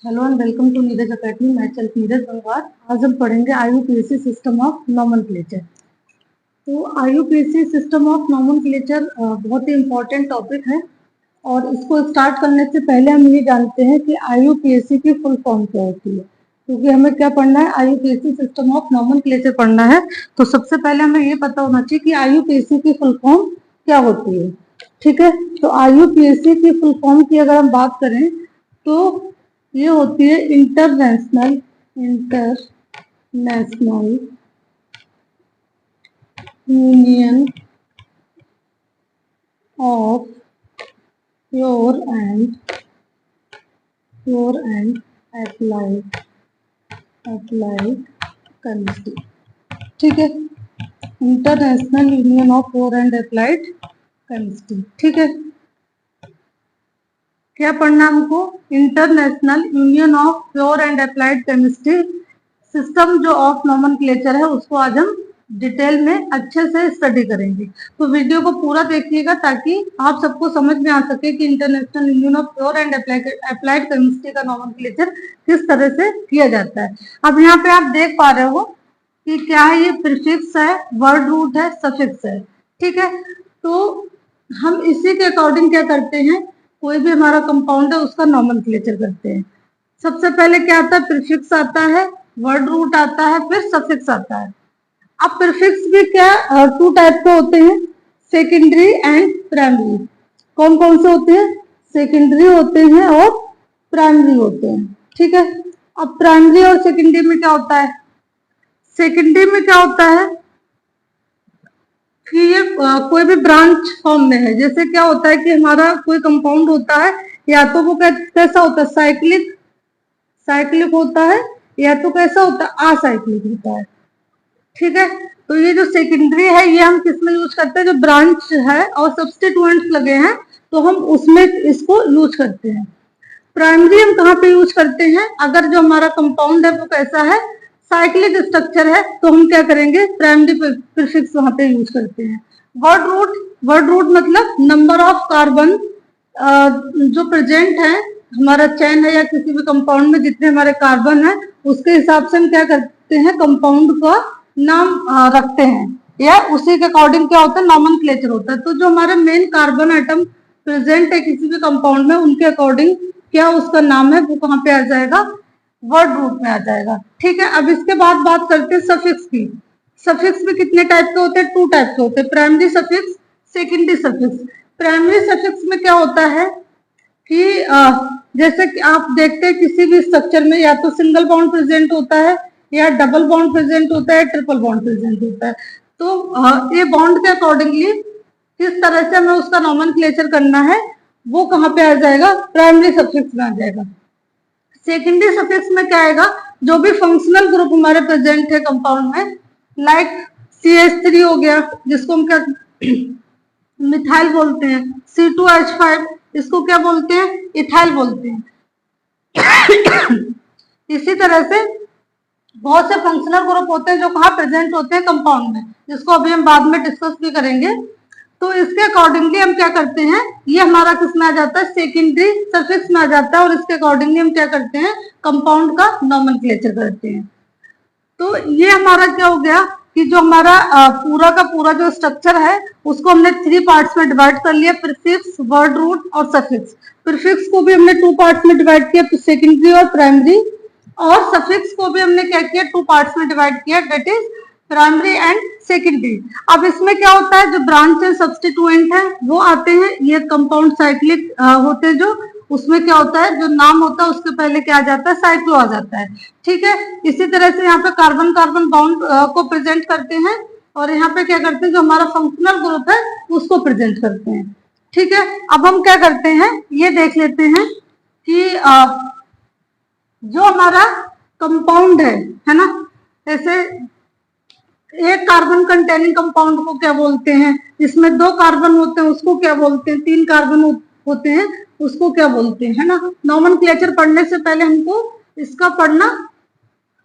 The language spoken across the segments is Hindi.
Hello and welcome to Neeraj academy. मैं चल नीरज गंगवार। आज हम पढ़ेंगे आईयूपीएसी सिस्टम ऑफ नोमेनक्लेचर। तो आईयूपीएसी सिस्टम ऑफ नोमेनक्लेचर बहुत ही इम्पोर्टेंट टॉपिक है और इसको स्टार्ट करने से पहले हम ये जानते हैं कि आईयूपीएसी की फुल फॉर्म क्या होती है, क्योंकि हमें क्या पढ़ना है, आईयूपीएसी सिस्टम ऑफ नोमेनक्लेचर पढ़ना है। तो सबसे पहले हमें ये पता होना चाहिए कि आईयूपीएसी की फुल फॉर्म क्या होती है। ठीक है, तो आईयूपीएसी की फुल फॉर्म की अगर हम बात करें तो ये होती है international union of pure and applied chemistry. ठीक है, international union of pure and applied chemistry. ठीक है, क्या पढ़ना हमको, international union of pure and applied chemistry system जो ऑफ नोमेनक्लेचर है उसको आज हम डिटेल में अच्छे से स्टडी करेंगे। तो वीडियो को पूरा देखिएगा ताकि आप सबको समझ में आ सके कि international union of pure and applied chemistry का नोमेनक्लेचर किस तरह से किया जाता है। अब यहाँ पे आप देख पा रहे हो कि क्या है, ये प्रीफिक्स है, वर्ड रूट है, सफिक्स है। ठीक है, तो हम इसी के अकॉर्डिंग क्या करते हैं, कोई भी हमारा कंपाउंड है उसका नोमेनक्लेचर करते हैं। सबसे पहले क्या आता है, प्रीफिक्स आता है, वर्ड रूट आता है, फिर सफिक्स आता है। अब प्रीफिक्स भी क्या टू टाइप के होते हैं, सेकेंडरी एंड प्राइमरी। कौन कौन से होते हैं, सेकेंडरी होते हैं और प्राइमरी होते हैं। ठीक है, अब प्राइमरी और सेकेंडरी में क्या होता है, सेकेंडरी में क्या होता है कि ये कोई भी ब्रांच फॉर्म में है। जैसे क्या होता है कि हमारा कोई कंपाउंड होता है, या तो वो कैसा होता है, साइक्लिक होता है, या तो कैसा होता है, असाइक्लिक होता है। ठीक है, तो ये जो सेकेंडरी है ये हम किसमें यूज करते हैं, जो ब्रांच है और सब्स्टिट्यूएंट्स लगे हैं तो हम उसमें इसको यूज करते हैं। प्राइमरी हम कहाँ पे यूज करते हैं, अगर जो हमारा कंपाउंड है वो कैसा है, साइक्लिक स्ट्रक्चर है, तो हम क्या करेंगे, प्राइमरी प्रीफिक्स वहां पे यूज करते हैं। वर्ड रूट मतलब नंबर ऑफ कार्बन जो प्रेजेंट है हमारा चेन है या किसी भी कंपाउंड में जितने हमारे कार्बन है उसके हिसाब से हम क्या करते हैं, कंपाउंड का नाम रखते हैं, या उसी के अकॉर्डिंग क्या होता है, नोमेनक्लेचर होता है। तो जो हमारे मेन कार्बन आइटम प्रेजेंट है किसी भी कंपाउंड में उनके अकॉर्डिंग क्या उसका नाम है, वो कहाँ पे आ जाएगा, वर्ड रूट में आ जाएगा। ठीक है, अब इसके बाद बात करते हैं सफिक्स की। सफिक्स भी कितने टाइप के होते हैं, टू टाइप के होते हैं, primary suffix, secondary suffix. Primary suffix में क्या होता है कि जैसे कि आप देखते हैं किसी भी स्ट्रक्चर में या तो सिंगल बॉन्ड प्रेजेंट होता है, या डबल बॉन्ड प्रेजेंट होता है, ट्रिपल बॉन्ड प्रेजेंट होता है। तो ये बॉन्ड के अकॉर्डिंगली किस तरह से हमें उसका नोमेनक्लेचर करना है वो कहाँ पे आ जाएगा, प्राइमरी सफिक्स में आ जाएगा। सेकेंडरी सफिक्स में क्या आएगा, जो भी फंक्शनल ग्रुप हमारे प्रेजेंट है कंपाउंड में, लाइक CH3 हो गया जिसको हम क्या मिथाइल बोलते हैं, C2H5 इसको क्या बोलते हैं, इथाइल बोलते हैं। इसी तरह से बहुत से फंक्शनल ग्रुप होते हैं जो कहाँ प्रेजेंट होते हैं, कंपाउंड में, जिसको अभी हम बाद में डिस्कस भी करेंगे। तो इसके अकॉर्डिंगली हम क्या करते हैं, ये हमारा किस में आ जाता है, सेकेंडरी सफिक्स में आ जाता है, और इसके अकॉर्डिंगली हम क्या करते हैं, कंपाउंड का नोमेनक्लेचर करते हैं। तो ये हमारा क्या हो गया कि जो हमारा पूरा का पूरा जो स्ट्रक्चर है उसको हमने 3 पार्ट्स में डिवाइड कर लिया, प्रीफिक्स, वर्ड रूट और सफिक्स। प्रीफिक्स को भी हमने 2 पार्ट्स में डिवाइड किया, सेकेंडरी और प्राइमरी, और सफिक्स को भी हमने क्या किया, 2 पार्ट्स में डिवाइड किया, that is primary and secondary. अब इसमें क्या होता है, जो ब्रांच है सब्स्टिट्यूएंट है वो आते हैं, ये कंपाउंड साइक्लिक होते हैं, जो उसमें क्या होता है, जो नाम होता है उसके पहले क्या आ जाता है, साइक्लो आ जाता है। ठीक है, इसी तरह से यहाँ पे कार्बन कार्बन बॉन्ड को प्रेजेंट करते हैं, और यहाँ पे क्या करते हैं, जो हमारा फंक्शनल ग्रुप है उसको प्रेजेंट करते हैं। ठीक है, अब हम क्या करते हैं ये देख लेते हैं कि जो हमारा कंपाउंड है ना, जैसे एक कार्बन कंटेनिंग कंपाउंड को क्या बोलते हैं, इसमें 2 कार्बन होते हैं उसको क्या बोलते हैं, 3 कार्बन होते हैं उसको क्या बोलते हैं, है ना। नोमेनक्लेचर पढ़ने से पहले हमको इसका पढ़ना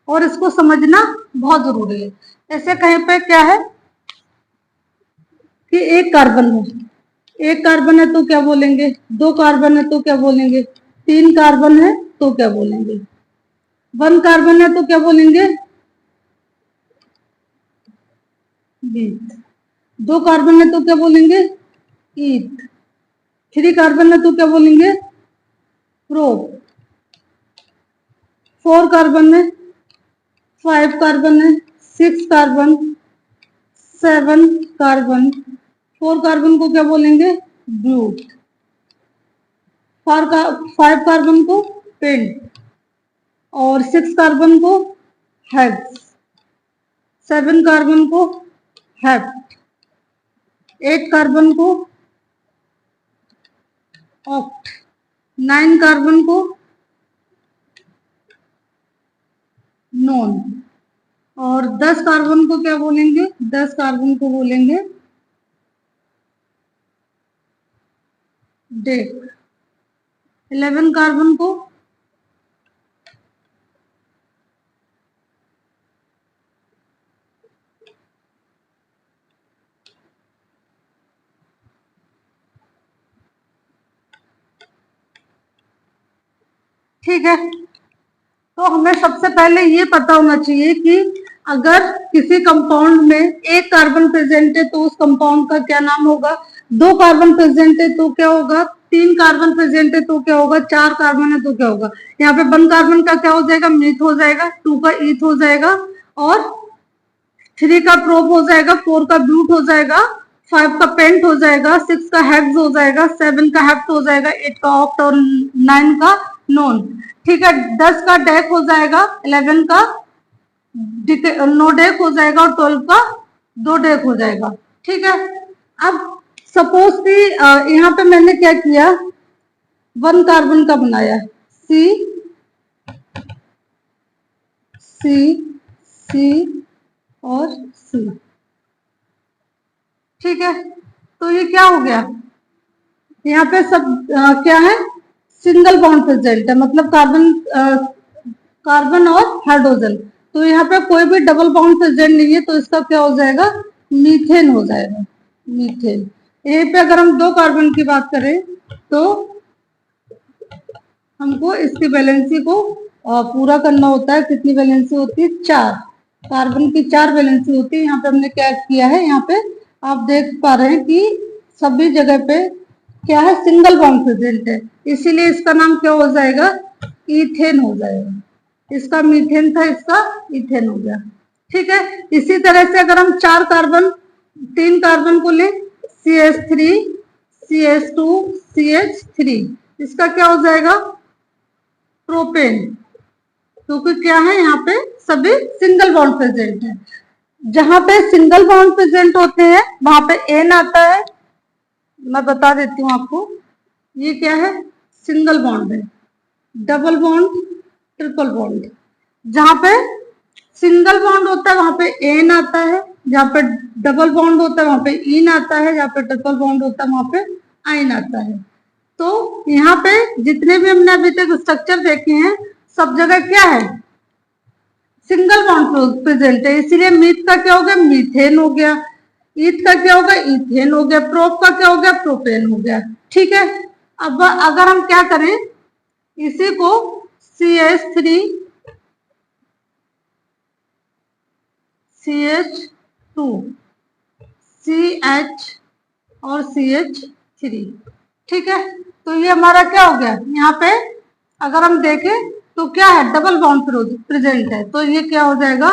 और इसको समझना बहुत जरूरी है। ऐसे कहीं पे क्या है कि एक कार्बन है तो क्या बोलेंगे, 2 कार्बन है तो क्या बोलेंगे, 3 कार्बन है तो क्या बोलेंगे? 1 कार्बन है तो क्या बोलेंगे? बीथ। 2 कार्बन है तो क्या बोलेंगे? ईथ। 3 कार्बन है तो क्या बोलेंगे? प्रोप। 4 कार्बन है, 5 कार्बन है, 6 कार्बन, 7 कार्बन, 4 कार्बन को क्या बोलेंगे? ब्यूट। 5 कार्बन को पेंट और 6 कार्बन को हेक्स, 7 कार्बन को हेप्ट, 8 कार्बन को ऑक्ट, 9 कार्बन को नॉन और 10 कार्बन को क्या बोलेंगे? 10 कार्बन को बोलेंगे डेक। 11 कार्बन को ठीक है। तो हमें सबसे पहले ये पता होना चाहिए कि अगर किसी कंपाउंड में एक कार्बन प्रेजेंट है तो उस कंपाउंड का क्या नाम होगा, 2 कार्बन प्रेजेंट है तो क्या होगा, 3 कार्बन प्रेजेंट है तो क्या होगा, 4 कार्बन है तो क्या होगा। यहाँ पे 1 कार्बन का क्या हो जाएगा? मीथ हो जाएगा, 2 का ईथ हो जाएगा और 3 का प्रोप हो जाएगा, 4 का ब्यूट हो जाएगा, 5 का पेंट हो जाएगा, 6 का हेक्स हो जाएगा, 7 का हेप्ट हो जाएगा, 8 का ऑक्ट और 9 का नॉन। ठीक है। 10 का डेक हो जाएगा, 11 का नो डेक हो जाएगा और 12 का 2 डेक हो जाएगा। ठीक है। अब सपोज कि यहाँ पे मैंने क्या किया, 1 कार्बन का बनाया, सी सी सी और सी। ठीक है। तो ये क्या हो गया, यहाँ पे सब क्या है, सिंगल बॉन्ड प्रेजेंट है, मतलब कार्बन और हाइड्रोजन। तो यहाँ पे कोई भी डबल बॉन्ड प्रेजेंट नहीं है, तो इसका क्या हो जाएगा? मीथेन हो जाएगा, मीथेन। यहीं पे अगर हम 2 कार्बन की बात करें तो हमको इसकी वैलेंसी को पूरा करना होता है। कितनी वैलेंसी होती है? 4। कार्बन की 4 वैलेंसी होती है। यहाँ पे हमने क्या किया है, यहाँ पे आप देख पा रहे हैं कि सभी जगह पे क्या है, सिंगल बॉन्ड प्रेजेंट है, इसीलिए इसका नाम क्या हो जाएगा? इथेन हो जाएगा। इसका मीथेन था, इसका इथेन हो गया। ठीक है। इसी तरह से अगर हम 4 कार्बन 3 कार्बन को ले, CH3 CH2 CH3, इसका क्या हो जाएगा? प्रोपेन। क्योंकि क्या है, यहाँ पे सभी सिंगल बॉन्ड प्रेजेंट है। जहां पे सिंगल बॉन्ड प्रेजेंट होते हैं वहां पे एन आता है। मैं बता देती हूँ आपको, ये क्या है, सिंगल बॉन्ड है। Double bond, triple bond. जहां पे सिंगल बॉन्ड होता है वहां पे एन आता है, जहां पे डबल बॉन्ड होता है वहां पे इन आता है, जहां पे ट्रिपल बॉन्ड होता है वहां पे आइन आता है। तो यहाँ पे जितने भी हमने अभी तक स्ट्रक्चर देखे हैं सब जगह क्या है, सिंगल बॉन्ड प्रेजेंट है, इसीलिए मीथ का क्या हो गया? मीथेन हो गया। ईथ का क्या हो गया? इथेन हो गया। प्रोप का क्या हो गया? प्रोपेन हो गया। ठीक है। अब अगर हम क्या करें, इसी को CH3 CH2 CH और CH3, ठीक है। तो ये हमारा क्या हो गया, यहाँ पे अगर हम देखें तो क्या है, डबल बॉन्ड प्रेजेंट है, तो ये क्या हो जाएगा?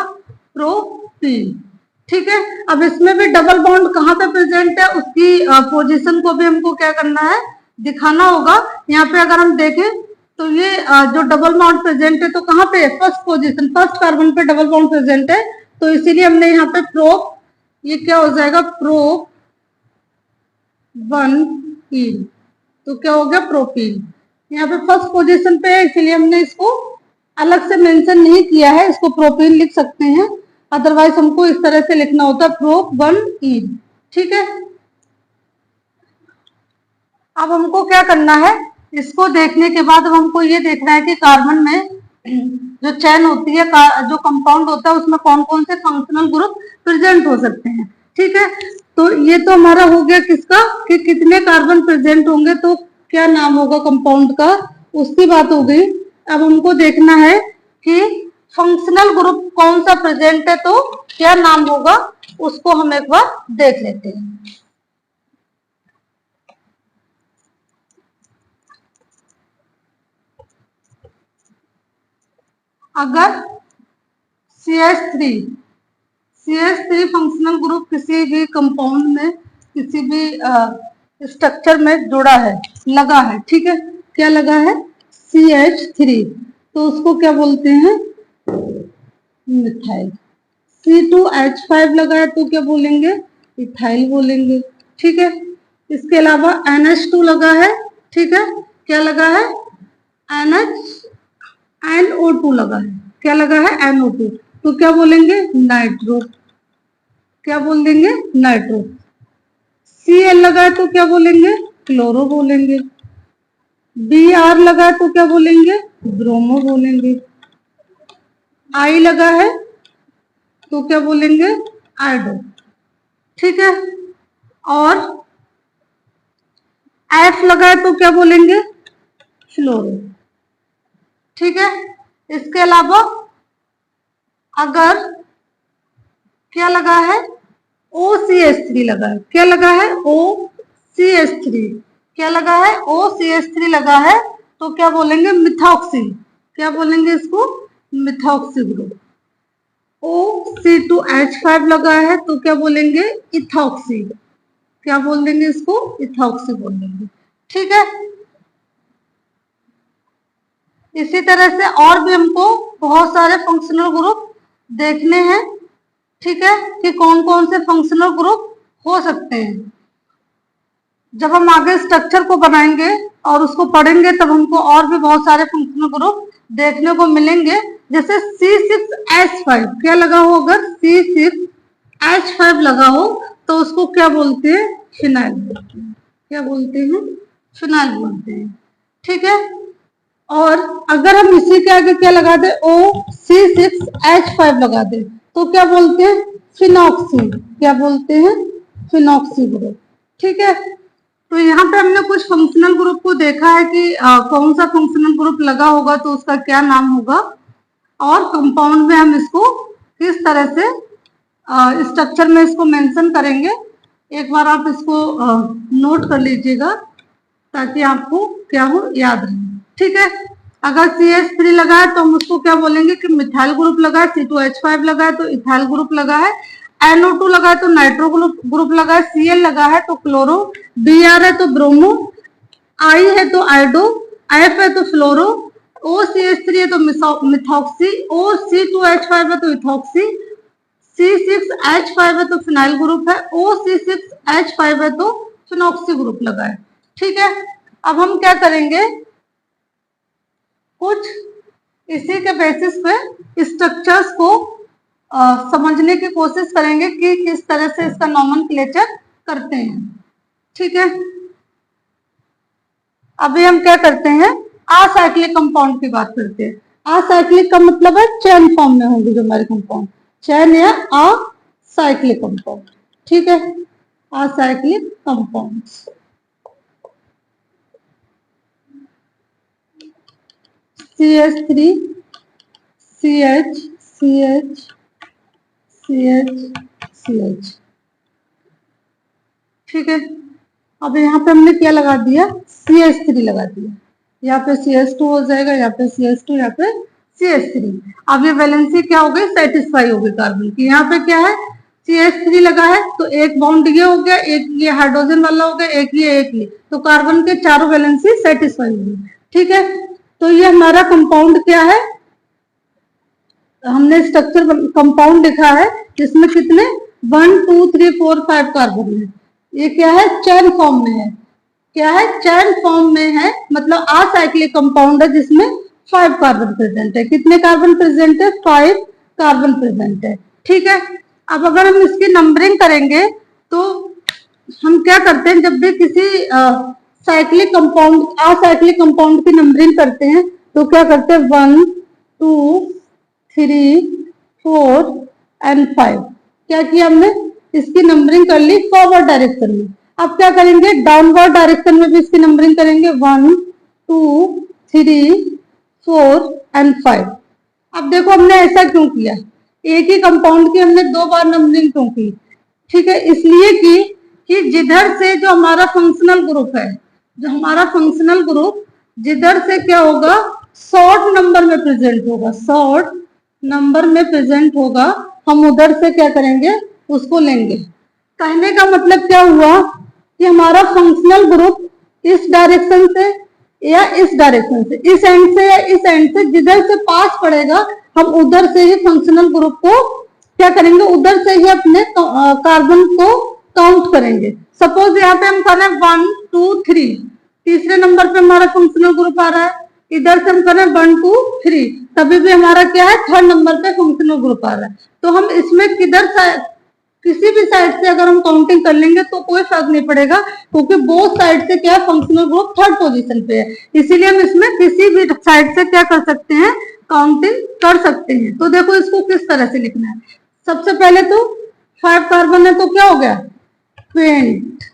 प्रोपीन। ठीक है। अब इसमें भी डबल बॉन्ड कहाँ पे प्रेजेंट है, उसकी पोजीशन को भी हमको क्या करना है, दिखाना होगा। यहाँ पे अगर हम देखें तो ये जो डबल बॉन्ड प्रेजेंट है तो कहाँ पे, फर्स्ट पोजीशन, फर्स्ट कार्बन पे डबल बॉन्ड प्रेजेंट है, तो इसीलिए हमने यहाँ पे प्रोप, ये क्या हो जाएगा? प्रोप 1 तो क्या हो गया? प्रोपीन। यहाँ पे फर्स्ट पोजीशन पे है, इसलिए हमने इसको अलग से मेंशन नहीं किया है, इसको प्रोपीन लिख सकते हैं, अदरवाइज हमको इस तरह से लिखना होता है, प्रोप 1 ठीक है। अब हमको क्या करना है, इसको देखने के बाद अब हमको ये देखना है कि कार्बन में जो चेन होती है, जो कंपाउंड होता है, उसमें कौन कौन से फंक्शनल ग्रुप प्रेजेंट हो सकते हैं। ठीक है। तो ये तो हमारा हो गया किसका, कि कितने कार्बन प्रेजेंट होंगे तो क्या नाम होगा कंपाउंड का, उसकी बात हो गई। अब हमको देखना है कि फंक्शनल ग्रुप कौन सा प्रेजेंट है, तो क्या नाम होगा उसको हम एक बार देख लेते हैं। अगर CH3 फंक्शनल ग्रुप किसी भी कंपाउंड में, किसी भी स्ट्रक्चर में जुड़ा है, लगा है, ठीक है, क्या लगा है, CH3, तो उसको क्या बोलते हैं, मिथाइल। C2H5 लगा है तो क्या बोलेंगे, इथाइल बोलेंगे, ठीक है। इसके अलावा NH2 लगा है, ठीक है, क्या लगा है, NO2 लगा है, क्या लगा है, NO2, तो क्या बोलेंगे, नाइट्रो, क्या बोल देंगे, नाइट्रो। Cl लगा है तो क्या बोलेंगे, क्लोरो बोलेंगे। Br लगा है तो क्या बोलेंगे, ब्रोमो बोलेंगे। I लगा है तो क्या बोलेंगे, आयोडो, ठीक है। और F लगा है तो क्या बोलेंगे, फ्लोरो, ठीक है। इसके अलावा अगर क्या लगा है, OCH3 लगा है, क्या लगा है, OCH3, क्या लगा है, OCH3 लगा है तो क्या बोलेंगे, मिथॉक्सी, क्या बोलेंगे इसको, मिथॉक्सी ग्रुप। OC2H5 लगा है तो क्या बोलेंगे, इथॉक्सी, क्या बोल देंगे इसको, इथॉक्सी बोल देंगे, ठीक है। इसी तरह से और भी हमको बहुत सारे फंक्शनल ग्रुप देखने हैं, ठीक है, कि कौन कौन से फंक्शनल ग्रुप हो सकते हैं। जब हम आगे स्ट्रक्चर को बनाएंगे और उसको पढ़ेंगे तब हमको और भी बहुत सारे फंक्शनल ग्रुप देखने को मिलेंगे। जैसे C6H5 क्या लगा हो, अगर C6H5 लगा हो तो उसको क्या बोलते हैं, फिनाइल बोलते हैं, क्या बोलते हैं, फिनाइल बोलते हैं, ठीक है। और अगर हम इसी के आगे क्या लगा दे, OC6H5 लगा दे तो क्या बोलते हैं, फिनॉक्सी, क्या बोलते हैं, फिनॉक्सी ग्रुप, ठीक है। तो यहाँ पे हमने कुछ फंक्शनल ग्रुप को देखा है कि कौन सा फंक्शनल ग्रुप लगा होगा तो उसका क्या नाम होगा, और कंपाउंड में हम इसको किस तरह से स्ट्रक्चर में इसको मेंशन करेंगे। एक बार आप इसको नोट कर लीजिएगा ताकि आपको क्या हो, याद रहे, ठीक है। अगर CH3 लगा है तो हम उसको क्या बोलेंगे कि मिथाइल ग्रुप लगा है, C2H5 लगा है तो इथाइल ग्रुप लगा है, NO2 लगा है तो नाइट्रो ग्रुप लगा है, Cl लगा है तो क्लोरो, Br है तो ब्रोमो, I है तो आयोडो, F है तो फ्लोरो, OCH3 है तो मिथॉक्सी, OC2H5 है तो इथॉक्सी, C6H5 है तो फिनाइल ग्रुप है, OC6H5 है तो फिनॉक्सी ग्रुप लगा है, ठीक है। अब हम क्या करेंगे, कुछ इसी के बेसिस पे स्ट्रक्चर्स को समझने की कोशिश करेंगे कि किस तरह से इसका नॉमेनक्लेचर करते हैं, ठीक है। अभी हम क्या करते हैं, असाइक्लिक कंपाउंड की बात करते हैं। असाइक्लिक का मतलब है चेन फॉर्म में होंगे जो हमारे कंपाउंड, चेन या असाइक्लिक कंपाउंड, ठीक है, acyclic compounds. CH3 CH CH CH CH, ठीक है। अब यहाँ पे हमने क्या लगा दिया, CH3 लगा दिया, यहाँ पे CH2 हो जाएगा, यहाँ पे CH2, यहाँ पे CH3। अब ये वैलेंसी क्या हो गई, सेटिस्फाई हो गई कार्बन की। यहाँ पे क्या है, CH3 लगा है तो एक बॉन्ड ये हो गया, एक ये हाइड्रोजन वाला हो गया, एक ये, तो कार्बन के चारों वैलेंसी सेटिस्फाई हो गई, ठीक है। तो ये हमारा कंपाउंड क्या है, हमने स्ट्रक्चर कंपाउंड लिखा है जिसमें कितने 1 2 3 4 5 कार्बन है। ये क्या है, चैन फॉर्म में है, क्या है, चैन फॉर्म में है, मतलब असाइक्लिक कंपाउंड है जिसमें 5 कार्बन प्रेजेंट है। कितने कार्बन प्रेजेंट है, 5 कार्बन प्रेजेंट है, ठीक है। अब अगर हम इसकी नंबरिंग करेंगे तो हम क्या करते हैं, जब भी किसी साइक्लिक कंपाउंड, असाइक्लिक कंपाउंड की नंबरिंग करते हैं तो क्या करते हैं, 1 2 3 4 एंड 5, क्या किया हमने, इसकी नंबरिंग कर ली फॉरवर्ड डायरेक्शन में। अब क्या करेंगे, डाउनवर्ड डायरेक्शन में भी इसकी नंबरिंग करेंगे, 1 2 3 4 एंड 5। अब देखो हमने ऐसा क्यों किया, एक ही कंपाउंड की हमने 2 बार नंबरिंग क्यों की? ठीक है, इसलिए कि जिधर से जो हमारा फंक्शनल ग्रुप है, जो हमारा फंक्शनल ग्रुप जिधर से क्या होगा, शॉर्ट नंबर में प्रेजेंट होगा, शॉर्ट नंबर में प्रेजेंट होगा, हम उधर से क्या करेंगे, उसको लेंगे। कहने का मतलब क्या हुआ कि हमारा फंक्शनल ग्रुप इस डायरेक्शन से या इस डायरेक्शन से, इस एंड से या इस एंड से, जिधर से पास पड़ेगा हम उधर से ही फंक्शनल ग्रुप को क्या करेंगे, उधर से ही अपने कार्बन को काउंट करेंगे। सपोज यहाँ पे हम कर रहे हैं 1 2 3, तीसरे नंबर पे हमारा फंक्शनल ग्रुप आ रहा है, इधर से हम कर रहे हैं 1 2 3, तभी भी हमारा क्या है, थर्ड नंबर पे फंक्शनल ग्रुप आ रहा है। तो हम इसमें किधर किसी भी साइड से अगर हम काउंटिंग कर लेंगे तो कोई फर्क नहीं पड़ेगा, क्योंकि बोथ साइड से क्या फंक्शनल ग्रुप थर्ड पोजीशन पे है, इसीलिए हम इसमें किसी भी साइड से क्या कर सकते हैं, काउंटिंग कर सकते हैं। तो देखो इसको किस तरह से लिखना है, सबसे पहले तो 5 कार्बन है तो क्या हो गया, पेंट।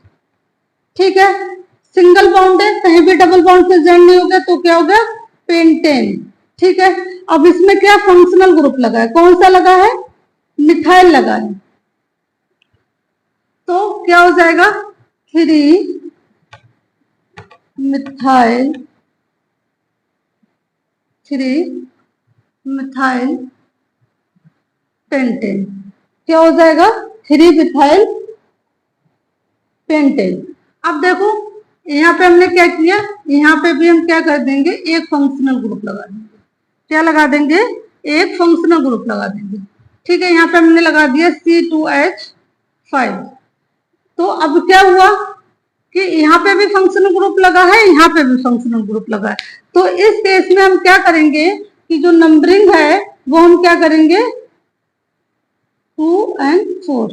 ठीक है, सिंगल बॉन्ड है, कहीं भी डबल बॉन्ड प्रेजेंट नहीं हो गया तो क्या हो गया, पेंटेन। ठीक है, अब इसमें क्या फंक्शनल ग्रुप लगा है, कौन सा लगा है, मिथाइल लगा है, तो क्या हो जाएगा, 3 मिथाइल, 3 मिथाइल पेंटेन। क्या हो जाएगा, 3 मिथाइल पेंटेन। अब देखो यहाँ पे हमने क्या किया, यहाँ पे भी हम क्या कर देंगे, एक फंक्शनल ग्रुप लगा देंगे। क्या लगा देंगे, एक फंक्शनल ग्रुप लगा देंगे। ठीक है, यहाँ पे हमने लगा दिया C2H5। तो अब क्या हुआ कि यहाँ पे भी फंक्शनल ग्रुप लगा है, यहाँ पे भी फंक्शनल ग्रुप लगा है। तो इस केस में हम क्या करेंगे कि जो नंबरिंग है वो हम क्या करेंगे, 2 और 4।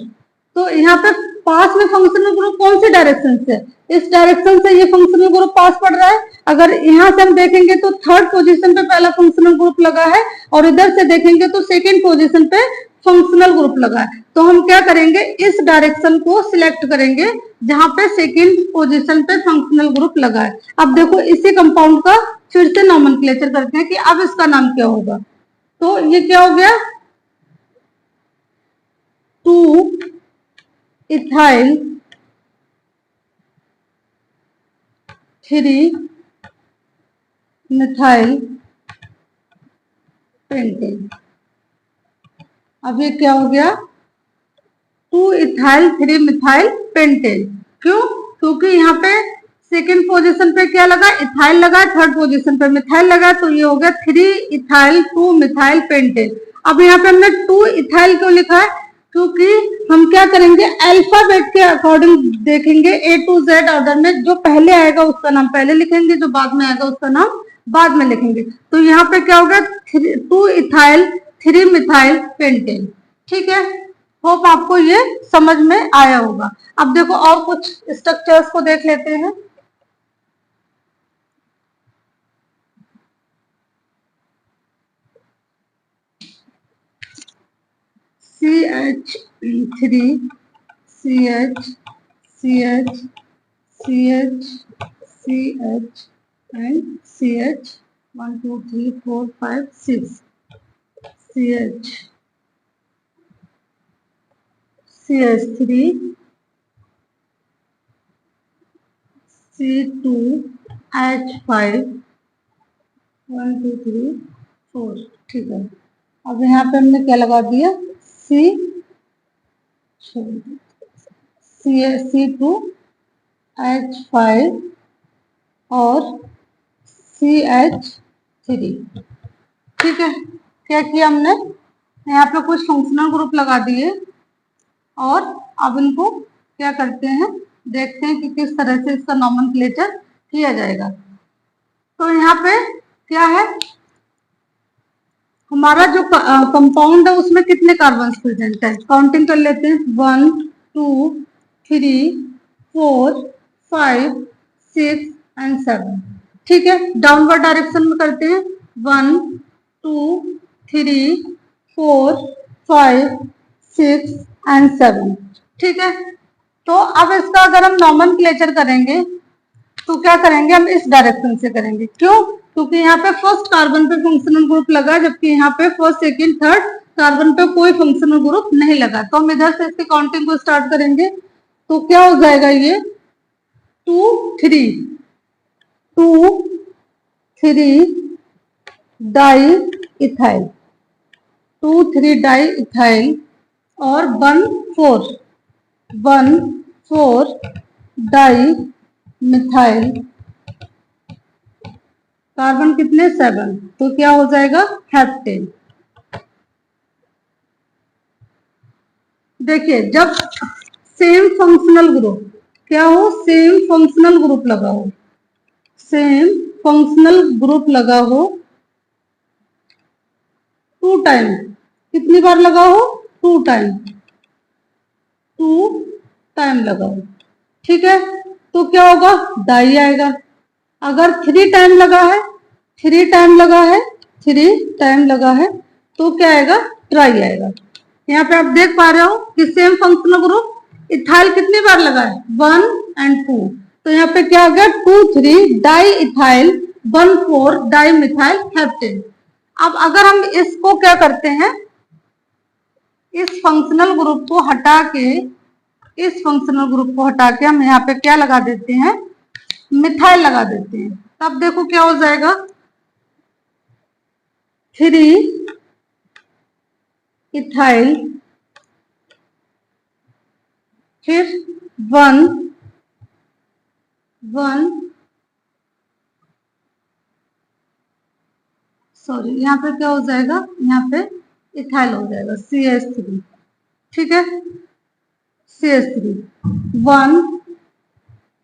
तो यहाँ पे पास में फंक्शनल ग्रुप कौन सी डायरेक्शन से, इस डायरेक्शन से ये फंक्शनल ग्रुप पास पड़ रहा है। अगर यहाँ से हम देखेंगे तो थर्ड पोजीशन पे पहला फंक्शनल ग्रुप लगा है, और इधर से देखेंगे तो सेकेंड पोजीशन पे फंक्शनल ग्रुप लगा है। तो हम क्या करेंगे, इस डायरेक्शन को सिलेक्ट करेंगे जहां पे सेकेंड पोजीशन पे फंक्शनल ग्रुप लगा है। अब देखो इसी कंपाउंड का फिर से नॉमेनक्लेचर करते हैं कि अब इसका नाम क्या होगा। तो ये क्या हो गया, 2 इथाइल 3 मिथाइल पेंटेन। अब ये क्या हो गया, 2 इथाइल 3 मिथाइल पेंटेन। क्यों, क्योंकि यहाँ पे सेकेंड पोजीशन पे क्या लगा, इथाइल लगा, थर्ड पोजीशन पे मिथाइल लगा, तो ये हो गया 3 इथाइल 2 मिथाइल पेंटेन। अब यहाँ पे हमने 2 इथाइल क्यों लिखा है, क्योंकि हम क्या करेंगे, अल्फाबेट के अकॉर्डिंग देखेंगे, A to Z ऑर्डर में, जो पहले आएगा उसका नाम पहले लिखेंगे, जो बाद में आएगा उसका नाम बाद में लिखेंगे। तो यहाँ पे क्या होगा, 2 इथाइल 3 मिथाइल पेंटेन। ठीक है, होप आपको ये समझ में आया होगा। अब देखो और कुछ स्ट्रक्चर्स को देख लेते हैं। CH3 CH CH CH CH and CH 1 2 3 4 5 6 CH CH3 C2H5 1 2 3 4। ठीक है, अब यहाँ पे हमने क्या लगा दिया, C2H5 और CH3। ठीक है, क्या किया हमने, यहाँ पे कुछ फंक्शनल ग्रुप लगा दिए, और अब इनको क्या करते हैं, देखते हैं कि किस तरह से इसका नॉमेनक्लेचर किया जाएगा। तो यहाँ पे क्या है, हमारा जो कंपाउंड है उसमें कितने कार्बन प्रेजेंट है, काउंटिंग कर लेते हैं, 1 2 3 4 5 6 एंड 7। ठीक है, डाउनवर्ड डायरेक्शन में करते हैं, 1 2 3 4 5 6 एंड 7। ठीक है, तो अब इसका अगर हम नॉमेनक्लेचर करेंगे तो क्या करेंगे हम इस डायरेक्शन से करेंगे। क्यों? क्योंकि यहाँ पे फर्स्ट कार्बन पे फंक्शनल ग्रुप लगा, जबकि यहाँ पे फर्स्ट सेकंड थर्ड कार्बन पे कोई फंक्शनल ग्रुप नहीं लगा। तो हम इधर से इसकी काउंटिंग को स्टार्ट करेंगे। तो क्या हो जाएगा ये 2 3 डाई इथाइल, 2 3 डाई इथाइल और 1 4 डाई मिथाइल। कार्बन कितने 7, तो क्या हो जाएगा हेप्टेन। देखिए जब सेम फंक्शनल ग्रुप क्या हो, सेम फंक्शनल ग्रुप लगा हो, सेम फंक्शनल ग्रुप लगा हो 2 टाइम, कितनी बार लगा हो 2 टाइम लगा हो, ठीक है। तो क्या होगा डाई आएगा। अगर 3 टाइम लगा है, 3 टाइम लगा है, 3 टाइम लगा है, तो क्या आएगा ट्राई आएगा। यहाँ पे आप देख पा रहे हो कि सेम फंक्शनल ग्रुप इथाइल कितनी बार लगा है 1 और 2, तो यहाँ पे क्या आ गया 2 3 di ethyl 1 4 di methyl heptane. अब अगर हम इसको क्या करते हैं, इस फंक्शनल ग्रुप को हटा के, इस फंक्शनल ग्रुप को हटा के हम यहाँ पे क्या लगा देते हैं, मिथाइल लगा देते हैं। तब देखो क्या हो जाएगा 3 इथाइल फिर 1 सॉरी यहाँ पे क्या हो जाएगा, यहाँ पे इथाइल हो जाएगा CH3, ठीक है CH3 1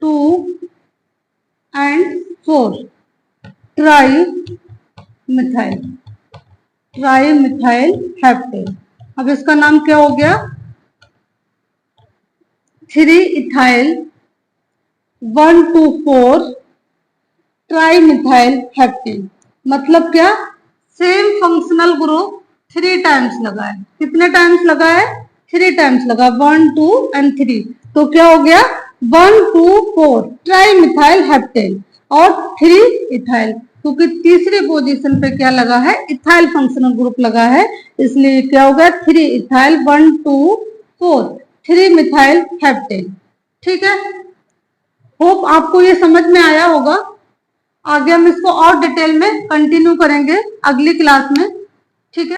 2 and 4 tri methyl heptane. अब इसका नाम क्या हो गया 3 इथाइल 1 2 4 ट्राई मिथाइल हेप्टेन। मतलब क्या, सेम फंक्शनल ग्रुप 3 टाइम्स लगा है। कितने टाइम्स लगा है 3 टाइम्स लगा, 1 2 and 3, तो क्या हो गया 1 2 4 ट्राई मिथाइल हेप्टेन और 3 इथाइल, क्योंकि तीसरी पोजीशन पे क्या लगा है इथाइल फंक्शनल ग्रुप लगा है, इसलिए क्या होगा 3 इथाइल 1 2 4 3 मिथाइल हेप्टेन। ठीक है, होप आपको ये समझ में आया होगा। आगे हम इसको और डिटेल में कंटिन्यू करेंगे अगली क्लास में।